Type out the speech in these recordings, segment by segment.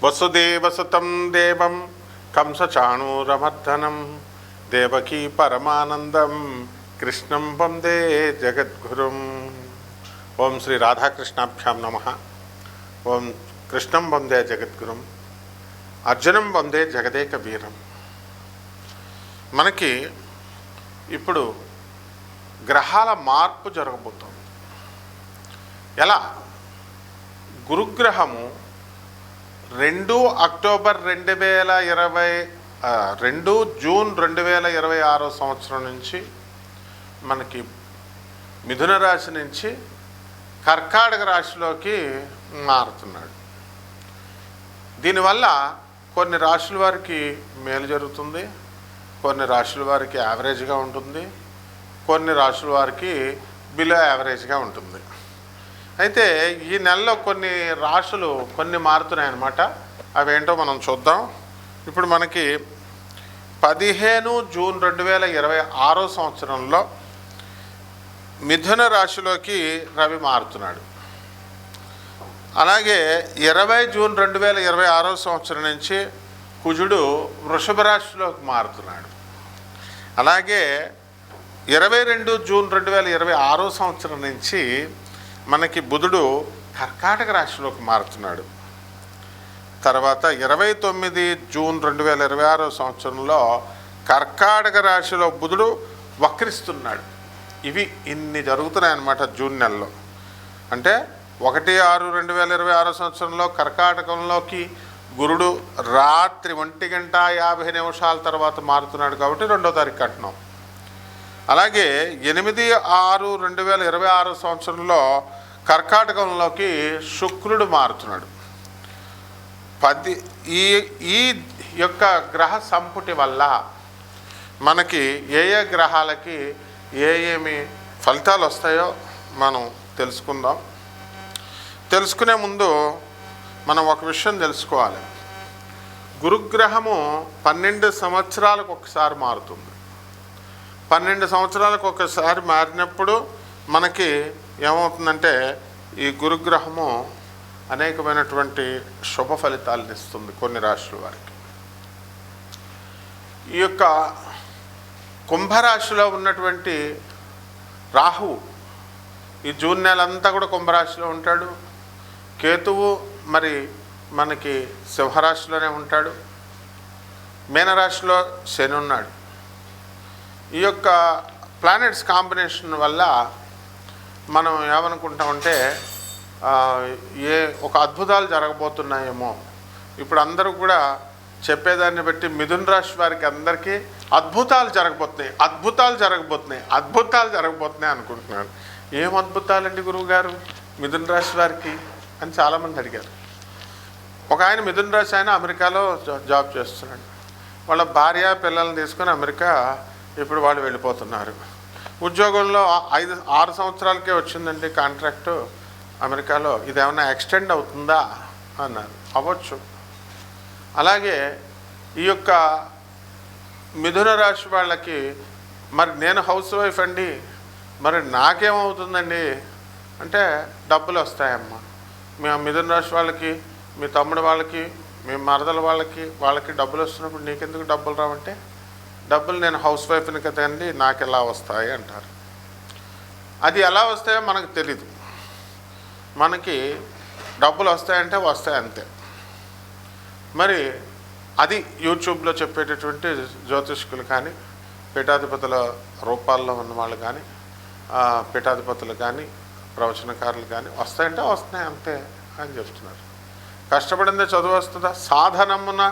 వసుదేవసుతం దేవం కంసచాణూరమర్దనం దేవకీ పరమానందం కృష్ణం వందే జగద్గురుం. ఓం శ్రీ రాధాకృష్ణాభ్యాం నమః. ఓం కృష్ణం వందే జగద్గురుం, అర్జునం వందే జగదేక వీరం. మనకి ఇప్పుడు గ్రహాల మార్పు జరగబోతోంది. ఎలా? గురుగ్రహము 2 అక్టోబర్ 2 జూన్ 2026 సంవత్సరం నుంచి మనకి మిథున రాశి నుంచి కర్కాటక రాశిలోకి మారుతున్నాడు. దీనివల్ల కొన్ని రాశుల వారికి మేలు జరుగుతుంది, కొన్ని రాశుల వారికి యావరేజ్గా ఉంటుంది, కొన్ని రాశుల వారికి బిలో యావరేజ్గా ఉంటుంది. అయితే ఈ నెలలో కొన్ని రాశులు కొన్ని మారుతున్నాయి అన్నమాట. అవేంటో మనం చూద్దాం. ఇప్పుడు మనకి 15 జూన్ 2026 సంవత్సరంలో మిథున రాశిలోకి రవి మారుతున్నాడు. అలాగే 20 జూన్ 2026 సంవత్సరం నుంచి కుజుడు వృషభ రాశిలోకి మారుతున్నాడు. అలాగే 22 జూన్ 2026 సంవత్సరం నుంచి మనకి బుధుడు కర్కాటక రాశిలోకి మారుతున్నాడు. తర్వాత 29 జూన్ 2026 సంవత్సరంలో కర్కాటక రాశిలో బుధుడు వక్రిస్తున్నాడు. ఇన్ని జరుగుతున్నాయన్నమాట జూన్ నెలలో. అంటే 1/6/2026 సంవత్సరంలో కర్కాటకంలోకి గురుడు రాత్రి 1:50 తర్వాత మారుతున్నాడు కాబట్టి 2వ తారీఖు అంటున్నాం. అలాగే 8/6/2026 సంవత్సరంలో కర్కాటకంలోకి శుక్రుడు మారుతున్నాడు. ఈ యొక్క గ్రహ సంపుటి వల్ల మనకి ఏ గ్రహాలకి ఏమి ఫలితాలు వస్తాయో మనం తెలుసుకుందాం. తెలుసుకునే ముందు మనం ఒక విషయం తెలుసుకోవాలి. గురుగ్రహము 12 సంవత్సరాలకు ఒకసారి మారుతుంది. 12 సంవత్సరాలకు ఒకసారి మారినప్పుడు మనకి ఏమవుతుందంటే ఈ గురుగ్రహము అనేకమైనటువంటి శుభ ఫలితాలను ఇస్తుంది కొన్ని రాశుల వారికి. ఈ యొక్క కుంభరాశిలో ఉన్నటువంటి రాహువు ఈ జూన్ నెలంతా కూడా కుంభరాశిలో ఉంటాడు. కేతువు మరి మనకి సింహరాశిలోనే ఉంటాడు. మీనరాశిలో శని ఉన్నాడు. ఈ యొక్క ప్లానెట్స్ కాంబినేషన్ వల్ల మనం ఏమనుకుంటామంటే ఒక అద్భుతాలు జరగబోతున్నాయేమో. ఇప్పుడు అందరూ కూడా చెప్పేదాన్ని బట్టి మిథున రాశి వారికి అందరికీ అద్భుతాలు జరగబోతున్నాయి అనుకుంటున్నాను. ఏం అద్భుతాలండి గురువుగారు మిథున రాశి వారికి అని చాలామంది అడిగారు. ఒక ఆయన మిథున రాశి ఆయన అమెరికాలో జాబ్ చేస్తున్నాడు. వాళ్ళ భార్య పిల్లల్ని తీసుకొని అమెరికా ఇప్పుడు వాళ్ళు వెళ్ళిపోతున్నారు. ఉద్యోగంలో 6 సంవత్సరాలకే వచ్చిందండి కాంట్రాక్టు అమెరికాలో. ఇదేమన్నా ఎక్స్టెండ్ అవుతుందా అన్నారు. అవ్వచ్చు. అలాగే ఈ యొక్క మిథున రాశి వాళ్ళకి మరి నేను హౌస్ వైఫ్ అండి, మరి నాకేమవుతుందండి అంటే డబ్బులు వస్తాయమ్మా. మీ మిథున రాశి వాళ్ళకి, మీ తమ్ముడు వాళ్ళకి, మీ మరదల వాళ్ళకి డబ్బులు వస్తున్నప్పుడు నీకెందుకు డబ్బులు రావంటే, డబ్బులు నేను హౌస్ వైఫ్ని కదండి నాకు ఎలా వస్తాయి అంటారు. అది ఎలా వస్తాయో మనకు తెలీదు. మనకి డబ్బులు వస్తాయంటే వస్తాయి అంతే. మరి అది యూట్యూబ్లో చెప్పేటటువంటి జ్యోతిష్కులు కానీ, పీఠాధిపతుల రూపాల్లో ఉన్న వాళ్ళు కానీ, పీఠాధిపతులు కానీ, ప్రవచనకారులు కానీ వస్తాయంటే వస్తున్నాయి అంతే అని చెప్తున్నారు. కష్టపడిందే చదువు వస్తుందా? సాధనమున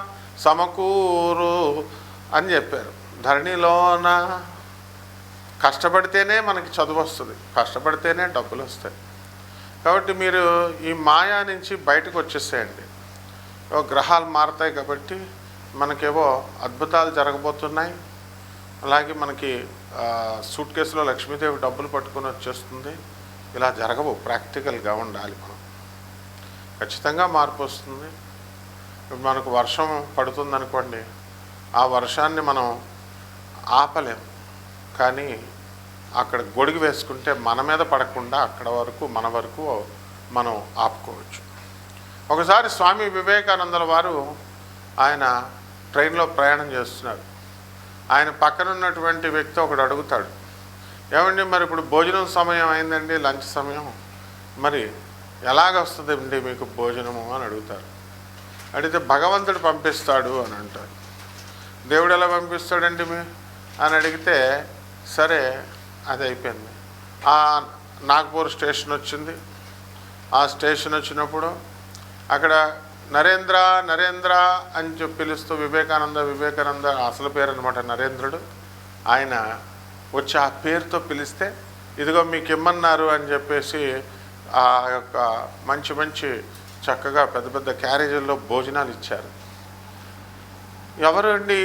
సమకూరు అని చెప్పారు. ధరణిలోన కష్టపడితేనే మనకి చదువు వస్తుంది, కష్టపడితేనే డబ్బులు వస్తాయి. కాబట్టి మీరు ఈ మాయా నుంచి బయటకు వచ్చేసేయండి. గ్రహాలు మారుతాయి కాబట్టి మనకేవో అద్భుతాలు జరగబోతున్నాయి. అలాగే మనకి సూట్ కేసులో లక్ష్మీదేవి డబ్బులు పట్టుకొని వచ్చేస్తుంది. ఇలా జరగవు. ప్రాక్టికల్గా ఉండాలి. మనం ఖచ్చితంగా మార్పు వస్తుంది. ఇప్పుడు మనకు వర్షం పడుతుందనుకోండి, ఆ వర్షాన్ని మనం ఆపలేం, కానీ అక్కడ గొడుగు వేసుకుంటే మన మీద పడకుండా అక్కడ వరకు మన వరకు మనం ఆపుకోవచ్చు. ఒకసారి స్వామి వివేకానందుల వారు ఆయన ట్రైన్లో ప్రయాణం చేస్తున్నారు. ఆయన పక్కన ఉన్నటువంటి వ్యక్తి ఒకడు అడుగుతాడు, ఏమండి మరి ఇప్పుడు భోజనం సమయం అయిందండి, లంచ్ సమయం, మరి ఎలాగొస్తుందండి మీకు భోజనము అని అడుగుతారు. అడిగితే భగవంతుడు పంపిస్తాడు అని అంటారు. దేవుడు ఎలా పంపిస్తాడండి అని అడిగితే, సరే అది అయిపోయింది. నాగ్పూర్ స్టేషన్ వచ్చింది. ఆ స్టేషన్ వచ్చినప్పుడు అక్కడ నరేంద్ర నరేంద్ర అని చెప్పి పిలుస్తూ వివేకానంద అసలు పేరు అనమాట నరేంద్రుడు. ఆయన వచ్చి ఆ పేరుతో పిలిస్తే, ఇదిగో మీకు ఇమ్మన్నారు అని చెప్పేసి ఆ యొక్క మంచి మంచి చక్కగా పెద్ద పెద్ద క్యారేజీల్లో భోజనాలు ఇచ్చారు. ఎవరు అండి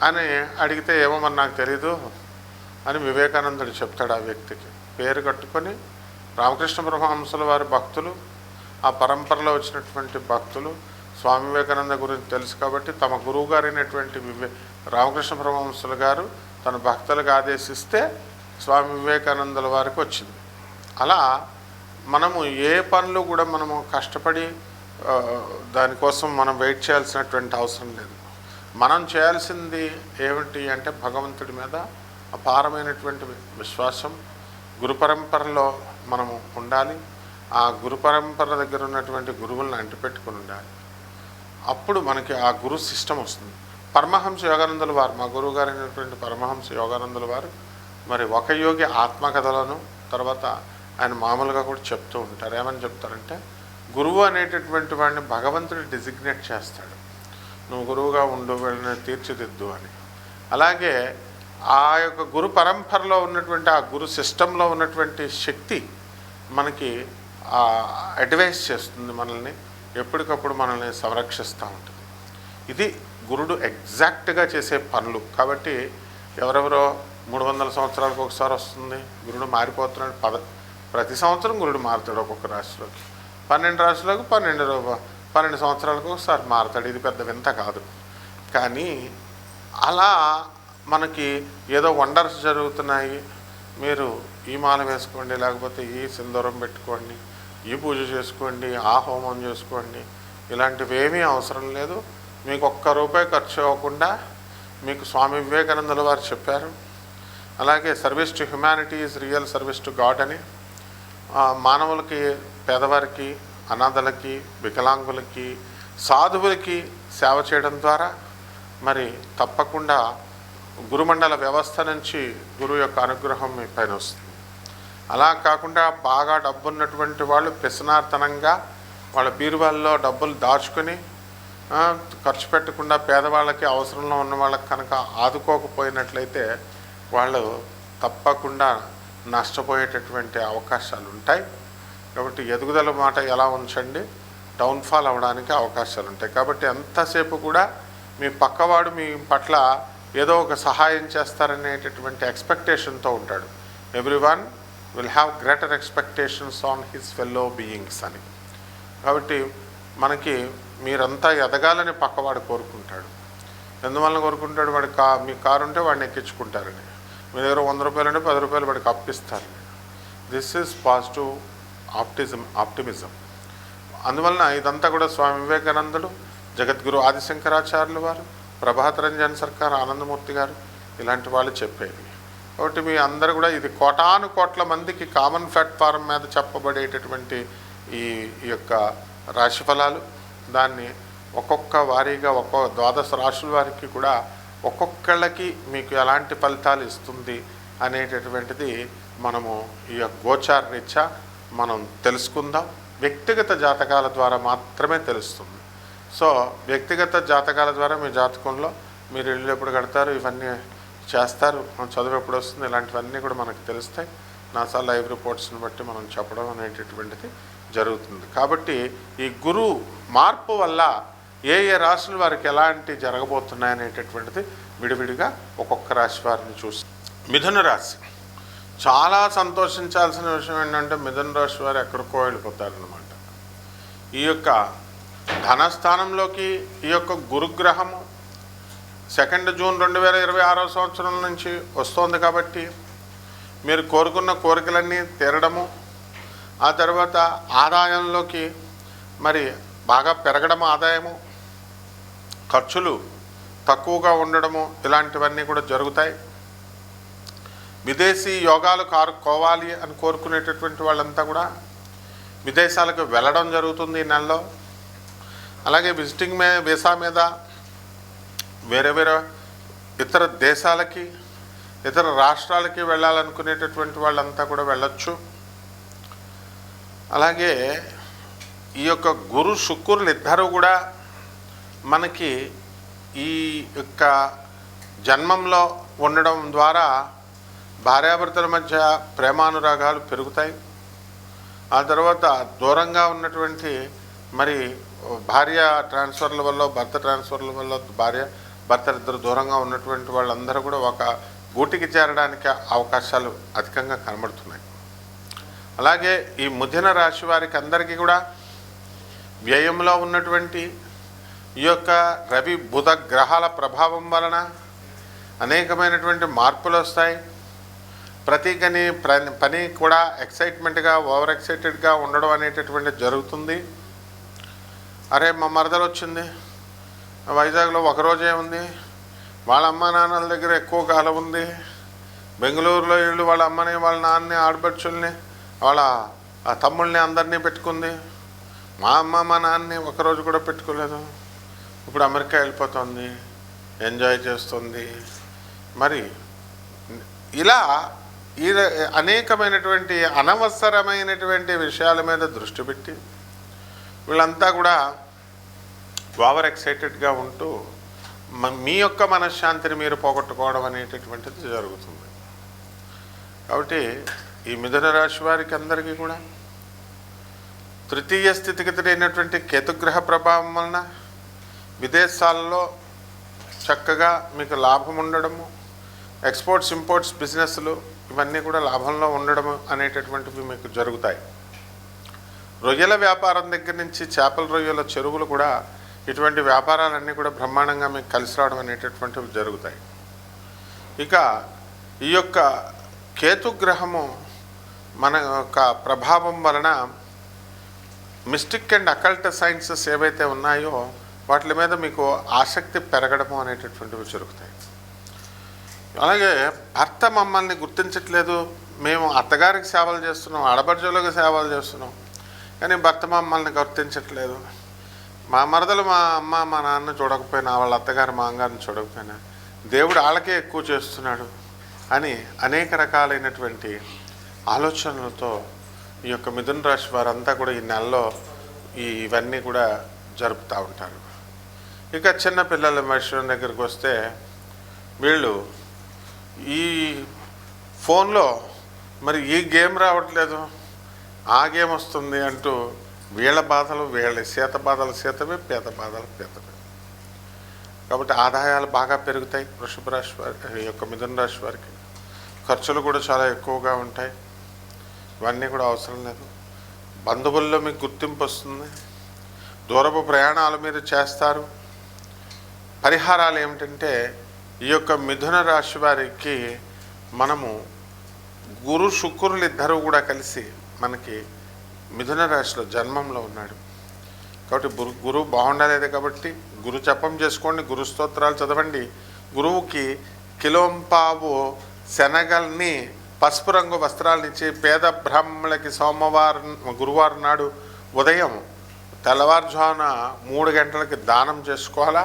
అని అడిగితే, ఏమో మరి నాకు తెలీదు అని వివేకానందుడు చెప్తాడు. ఆ వ్యక్తికి పేరు కట్టుకొని రామకృష్ణ పరమహంసుల వారి భక్తులు, ఆ పరంపరలో వచ్చినటువంటి భక్తులు స్వామి వివేకానంద గురించి తెలుసు కాబట్టి తమ గురువు గారైనటువంటి రామకృష్ణ పరమహంసుల గారు తన భక్తులకు ఆదేశిస్తే స్వామి వివేకానందుల వారికి వచ్చింది. అలా మనము ఏ పనులు కూడా మనము కష్టపడి దానికోసం మనం వెయిట్ చేయాల్సినటువంటి అవసరం లేదు. మనం చేయాల్సింది ఏమిటి అంటే భగవంతుడి మీద అపారమైనటువంటి విశ్వాసం, గురు పరంపరలో మనము ఉండాలి. ఆ గురు పరంపర దగ్గర ఉన్నటువంటి గురువులను అంటిపెట్టుకుని ఉండాలి. అప్పుడు మనకి ఆ గురు సిస్టమ్ వస్తుంది. పరమహంస యోగానందుల వారు, మా గురువు గారు అయినటువంటి పరమహంస యోగానందుల వారు మరి ఒక యోగి ఆత్మకథలను తర్వాత ఆయన మామూలుగా కూడా చెప్తూ ఉంటారు. ఏమని చెప్తారంటే, గురువు అనేటటువంటి వాడిని భగవంతుడు డిజిగ్నేట్ చేస్తాడు, నువ్వు గురువుగా ఉండు, వీళ్ళని తీర్చిదిద్దు అని. అలాగే ఆ యొక్క గురు పరంపరలో ఉన్నటువంటి ఆ గురు సిస్టంలో ఉన్నటువంటి శక్తి మనకి అడ్వైస్ చేస్తుంది, మనల్ని ఎప్పటికప్పుడు మనల్ని సంరక్షిస్తూ ఉంటుంది. ఇది గురుడు ఎగ్జాక్ట్గా చేసే పనులు. కాబట్టి ఎవరెవరో 300 సంవత్సరాలకు ఒకసారి వస్తుంది, గురుడు మారిపోతున్నాడు. ప్రతి సంవత్సరం గురుడు మారుతాడు. ఒక్కొక్క రాశిలోకి 12 రాశులకు 12 సంవత్సరాలకు ఒకసారి మారుతాడు. ఇది పెద్ద వింత కాదు. కానీ అలా మనకి ఏదో వండర్స్ జరుగుతున్నాయి, మీరు ఈ మాల వేసుకోండి, లేకపోతే ఈ సింధూరం పెట్టుకోండి, ఈ పూజ చేసుకోండి, ఆ హోమం చేసుకోండి, ఇలాంటివి ఏమీ అవసరం లేదు. మీకు ₹1 ఖర్చు అవ్వకుండా మీకు స్వామి వివేకానందుల వారు చెప్పారు. అలాగే service to humanity is real service to God అని, మానవులకి, పేదవారికి, అనాథలకి, వికలాంగులకి, సాధువులకి సేవ చేయడం ద్వారా మరి తప్పకుండా గురుమండల వ్యవస్థ నుంచి గురువు యొక్క అనుగ్రహం మీ పైన వస్తుంది. అలా కాకుండా బాగా డబ్బున్నటువంటి వాళ్ళు పిసనార్తనంగా వాళ్ళ బీరువాల్లో డబ్బులు దాచుకొని ఖర్చు పెట్టకుండా పేదవాళ్ళకి, అవసరంలో ఉన్న వాళ్ళకి కనుక ఆదుకోకపోయినట్లయితే వాళ్ళు తప్పకుండా నష్టపోయేటటువంటి అవకాశాలు ఉంటాయి. కాబట్టి ఎదుగుదల మాట ఎలా ఉంచండి, డౌన్ఫాల్ అవ్వడానికి అవకాశాలు ఉంటాయి. కాబట్టి ఎంతసేపు కూడా మీ పక్కవాడు మీ పట్ల ఏదో ఒక సహాయం చేస్తారనేటటువంటి ఎక్స్పెక్టేషన్తో ఉంటాడు. Everyone will have greater expectations on his fellow beings అని. కాబట్టి మనకి మీరంతా ఎదగాలని పక్కవాడు కోరుకుంటాడు. ఎందువల్ల కోరుకుంటాడు? వాడి మీ కారు ఉంటే వాడిని ఎక్కించుకుంటారని, మీ దగ్గర ₹100 అంటే ₹10 వాడికి అప్పిస్తారని. This is positive optimism. అందువలన ఇదంతా కూడా స్వామి వివేకానందుడు, జగద్గురు ఆదిశంకరాచార్యులు వారు, ప్రభాత్ రంజన్ సర్కార్, ఆనందమూర్తి గారు ఇలాంటి వాళ్ళు చెప్పేవి. కాబట్టి మీ అందరూ కూడా ఇది కోటాను కోట్ల మందికి కామన్ ప్లాట్ఫారం మీద చెప్పబడేటటువంటి ఈ యొక్క రాశిఫలాలు. దాన్ని ఒక్కొక్క వారీగా ఒక్కొక్క 12 రాశుల వారికి కూడా ఒక్కొక్కళ్ళకి మీకు ఎలాంటి ఫలితాలు ఇస్తుంది అనేటటువంటిది మనము ఈ గోచార రీత్యా మనం తెలుసుకుందాం. వ్యక్తిగత జాతకాల ద్వారా మాత్రమే తెలుస్తుంది. సో వ్యక్తిగత జాతకాల ద్వారా మీ జాతకంలో మీరు ఇల్లు ఎప్పుడు కడతారు, ఇవన్నీ చేస్తారు, చదువు ఎప్పుడు వస్తుంది, ఇలాంటివన్నీ కూడా మనకు తెలుస్తాయి. నాసా లైవ్ రిపోర్ట్స్ని బట్టి మనం చెప్పడం అనేటటువంటిది జరుగుతుంది. కాబట్టి ఈ గురు మార్పు వల్ల ఏ ఏ రాశుల వారికి ఎలాంటి జరగబోతున్నాయి అనేటటువంటిది విడివిడిగా ఒక్కొక్క రాశి వారిని చూసి. మిథున రాశి చాలా సంతోషించాల్సిన విషయం ఏంటంటే మిథున రాశి వారు ఎక్కడికో వెళ్ళిపోతారనమాట. ఈ యొక్క ధనస్థానంలోకి ఈ యొక్క గురుగ్రహము 2 జూన్ 2026 సంవత్సరం నుంచి వస్తోంది. కాబట్టి మీరు కోరుకున్న కోరికలన్నీ తీరడము, ఆ తర్వాత ఆదాయంలోకి మరి బాగా పెరగడం, ఆదాయము, ఖర్చులు తక్కువగా ఉండడము, ఇలాంటివన్నీ కూడా జరుగుతాయి. విదేశీ యోగాలు కోవాలి అని కోరుకునేటటువంటి వాళ్ళంతా కూడా విదేశాలకు వెళ్ళడం జరుగుతుంది ఈ నెలలో. అలాగే విజిటింగ్ వీసా మీద వేరే వేరే ఇతర దేశాలకి, ఇతర రాష్ట్రాలకి వెళ్ళాలనుకునేటటువంటి వాళ్ళంతా కూడా వెళ్ళొచ్చు. అలాగే ఈ యొక్క గురు శుక్రులు ఇద్దరు కూడా మనకి ఈ యొక్క జన్మంలో ఉండడం ద్వారా భార్యాభర్తల మధ్య ప్రేమానురాగాలు పెరుగుతాయి. ఆ తర్వాత దూరంగా ఉన్నటువంటి మరి భార్య ట్రాన్స్ఫర్ల వల్ల, భర్త ట్రాన్స్ఫర్ల వల్ల భార్య భర్తలు ఇద్దరు దూరంగా ఉన్నటువంటి వాళ్ళందరూ కూడా ఒక గూటికి చేరడానికి అవకాశాలు అధికంగా కనబడుతున్నాయి. అలాగే ఈ మిథున రాశి వారికి అందరికీ కూడా వ్యయంలో ఉన్నటువంటి ఈ యొక్క రవి బుధ గ్రహాల ప్రభావం వలన అనేకమైనటువంటి మార్పులు వస్తాయి. ప్రతి పని కూడా ఎక్సైట్మెంట్గా, ఓవర్ ఎక్సైటెడ్గా ఉండడం అనేటటువంటి జరుగుతుంది. అరే మా మరదలు వచ్చింది, వైజాగ్లో ఒకరోజే ఉంది, వాళ్ళ అమ్మ నాన్నల దగ్గర ఎక్కువ కాలం ఉంది, బెంగళూరులో వీళ్ళు వాళ్ళ అమ్మని, వాళ్ళ నాన్నని, ఆడపడుచుల్ని, వాళ్ళ తమ్ముళ్ళని అందరినీ పెట్టుకుంది. మా అమ్మ మా నాన్నని ఒకరోజు కూడా పెట్టుకోలేదు. ఇప్పుడు అమెరికా వెళ్ళిపోతుంది, ఎంజాయ్ చేస్తుంది. మరి ఇలా ఈ అనేకమైనటువంటి అనవసరమైనటువంటి విషయాల మీద దృష్టి పెట్టి వీళ్ళంతా కూడా ఓవర్ ఎక్సైటెడ్గా ఉంటూ మీ యొక్క మనశ్శాంతిని మీరు పోగొట్టుకోవడం అనేటటువంటిది జరుగుతుంది. కాబట్టి ఈ మిథున రాశి వారికి అందరికీ కూడా తృతీయ స్థితిగతుడైనటువంటి కేతుగ్రహ ప్రభావం వలన విదేశాల్లో చక్కగా మీకు లాభం ఉండడము, ఎక్స్పోర్ట్స్ ఇంపోర్ట్స్ బిజినెస్లు ఇవన్నీ కూడా లాభంలో ఉండడము అనేటటువంటివి మీకు జరుగుతాయి. రొయ్యల వ్యాపారం దగ్గర నుంచి చేపల రొయ్యల చెరువులు కూడా ఇటువంటి వ్యాపారాలన్నీ కూడా బ్రహ్మాండంగా మీకు కలిసి రావడం అనేటటువంటివి జరుగుతాయి. ఇక ఈ యొక్క కేతుగ్రహము మన యొక్క ప్రభావం వలన మిస్టిక్ అండ్ అకల్ట్ సైన్సెస్ ఏవైతే ఉన్నాయో వాటి మీద మీకు ఆసక్తి పెరగడము అనేటటువంటివి జరుగుతాయి. అలాగే భర్త మమ్మల్ని గుర్తించట్లేదు, మేము అత్తగారికి సేవలు చేస్తున్నాం, ఆడపడుచులకు సేవలు చేస్తున్నాం, కానీ భర్త మమ్మల్ని గుర్తించట్లేదు. మా మరదలు మా అమ్మ మా నాన్న చూడకపోయినా, వాళ్ళ అత్తగారు మా అమ్మగారిని చూడకపోయినా దేవుడు వాళ్ళకే ఎక్కువ చేస్తున్నాడు అని అనేక రకాలైనటువంటి ఆలోచనలతో ఈ యొక్క మిథున రాశి వారంతా కూడా ఈ నెలలో ఇవన్నీ కూడా జరుపుతూ ఉంటారు. ఇక చిన్న పిల్లల విషయం దగ్గరికి వస్తే వీళ్ళు ఈ ఫోన్లో మరి ఈ గేమ్ రావట్లేదు, ఆ గేమ్ వస్తుంది అంటూ వీళ్ళ బాధలు వీళ్ళ, సీత బాధలు సీతవే, పీత బాధలు పీతవే. కాబట్టి ఆదాయాలు బాగా పెరుగుతాయి వృషభ రాశి వారి, ఈ యొక్క మిథున రాశి వారికి. ఖర్చులు కూడా చాలా ఎక్కువగా ఉంటాయి, ఇవన్నీ కూడా అవసరం లేదు. బంధువుల్లో మీకు గుర్తింపు వస్తుంది, దూరపు ప్రయాణాలు మీరు చేస్తారు. పరిహారాలు ఏమిటంటే ఈ యొక్క మిథున రాశి వారికి మనము గురు శుక్రులు ఇద్దరు కూడా కలిసి మనకి మిథున రాశిలో జన్మంలో ఉన్నాడు కాబట్టి గురువు బాగుండలేదు కాబట్టి గురు జపం చేసుకోండి, గురు స్తోత్రాలు చదవండి. గురువుకి కిలోంపావు శనగల్ని పసుపు రంగు వస్త్రాలనిచ్చి పేద బ్రాహ్మణులకి గురువారం నాడు ఉదయం తెల్లవారుజామున 3 గంటలకి దానం చేసుకోవాలా.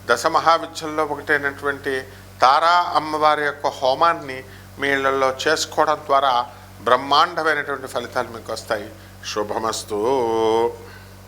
దశమహావిద్యల్లో ఒకటైనటువంటి తారా అమ్మవారి యొక్క హోమాన్ని మీ ఇళ్లలో చేసుకోవడం ద్వారా బ్రహ్మాండమైనటువంటి ఫలితాలు మీకు వస్తాయి. శుభమస్తు.